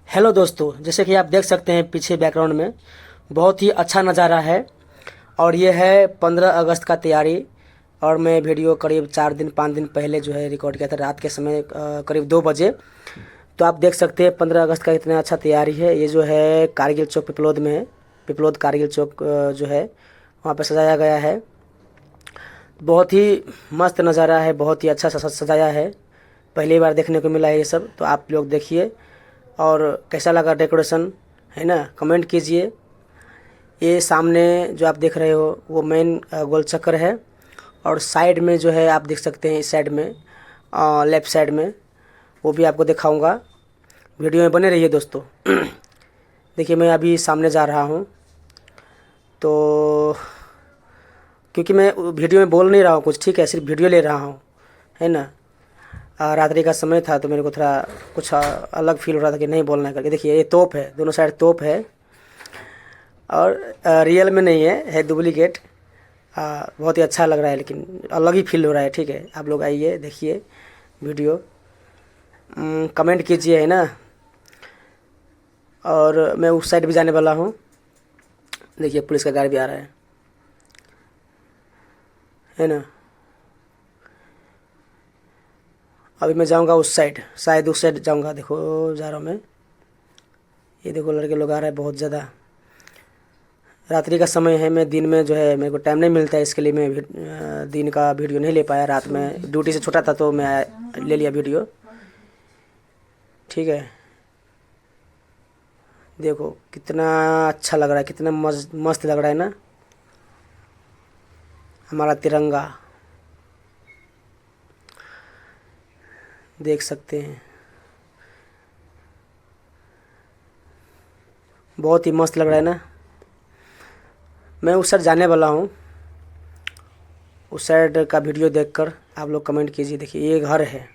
Hello दोस्तों, जैसे कि आप देख सकते हैं पीछे बैकग्राउंड में बहुत ही अच्छा नज़ारा है। और ये है 15 अगस्त का तैयारी। और मैं वीडियो करीब 4 दिन 5 दिन पहले जो है रिकॉर्ड किया था, रात के समय करीब 2 बजे। तो आप देख सकते हैं 15 अगस्त का इतना अच्छा तैयारी है। ये जो है कारगिल चौक पिपलोद में है। पिपलोद कारगिल चौक जो है वहाँ पर सजाया गया है। बहुत ही मस्त नज़ारा है, बहुत ही अच्छा सजाया है। पहली बार देखने को मिला है ये सब। तो आप लोग देखिए और कैसा लगा डेकोरेशन, है ना, कमेंट कीजिए। ये सामने जो आप देख रहे हो वो मेन गोल चक्कर है। और साइड में जो है आप देख सकते हैं, इस साइड में लेफ्ट साइड में वो भी आपको दिखाऊंगा। वीडियो में बने रहिए दोस्तों। देखिए मैं अभी सामने जा रहा हूँ, तो क्योंकि मैं वीडियो में बोल नहीं रहा हूँ कुछ, ठीक है, सिर्फ वीडियो ले रहा हूँ, है ना। रात्रि का समय था तो मेरे को थोड़ा कुछ अलग फील हो रहा था कि नहीं बोलना है करके। देखिए ये तोप है, दोनों साइड तोप है। और रियल में नहीं है डुप्लीकेट। बहुत ही अच्छा लग रहा है, लेकिन अलग ही फील हो रहा है। ठीक है, आप लोग आइए देखिए वीडियो, कमेंट कीजिए, है ना। और मैं उस साइड भी जाने वाला हूँ। देखिए पुलिस का गाड़ी भी आ रहा है ना। अभी मैं जाऊंगा उस साइड, शायद उस साइड जाऊंगा। देखो जा रहा हूँ मैं। ये देखो लड़के लोग आ रहे हैं बहुत ज़्यादा। रात्रि का समय है, मैं दिन में जो है मेरे को टाइम नहीं मिलता है, इसके लिए मैं दिन का वीडियो नहीं ले पाया। रात में ड्यूटी से छूटा था तो मैं ले लिया वीडियो। ठीक है, देखो कितना अच्छा लग रहा है, कितना मस्त लग रहा है ना हमारा तिरंगा। देख सकते हैं बहुत ही मस्त लग रहा है ना। मैं उस साइड जाने वाला हूँ। उस साइड का वीडियो देखकर आप लोग कमेंट कीजिए। देखिए ये घर है,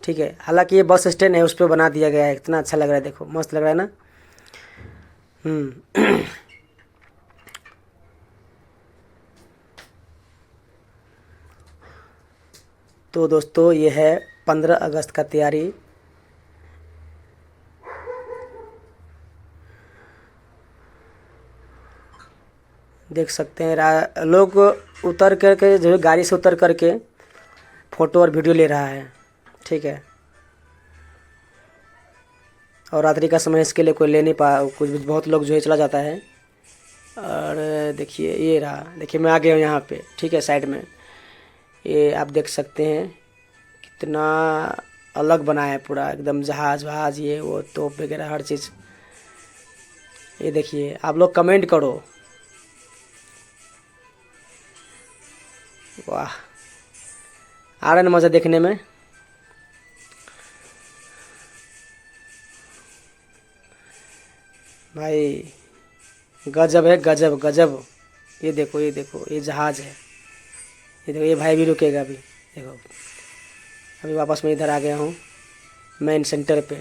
ठीक है। हालांकि ये बस स्टैंड है, उस पर बना दिया गया है। कितना अच्छा लग रहा है, देखो मस्त लग रहा है ना। तो दोस्तों ये है 15 अगस्त का तैयारी। देख सकते हैं लोग उतर करके जो है गाड़ी से उतर करके फ़ोटो और वीडियो ले रहा है, ठीक है। और रात्रि का समय इसके लिए कोई ले नहीं पा, कुछ बहुत लोग जो है चला जाता है। और देखिए ये रहा, देखिए मैं आ गया हूँ यहाँ पे, ठीक है। साइड में ये आप देख सकते हैं कितना अलग बना है, पूरा एकदम जहाज वहाज, ये वो तोप वगैरह हर चीज़। ये देखिए आप लोग कमेंट करो। वाह, आ रहा है ना मज़ा देखने में। भाई गजब है, गजब गजब। ये देखो ये देखो, ये जहाज है। ये देखो ये भाई भी रुकेगा अभी। देखो अभी वापस मैं इधर आ गया हूँ मेन सेंटर पे।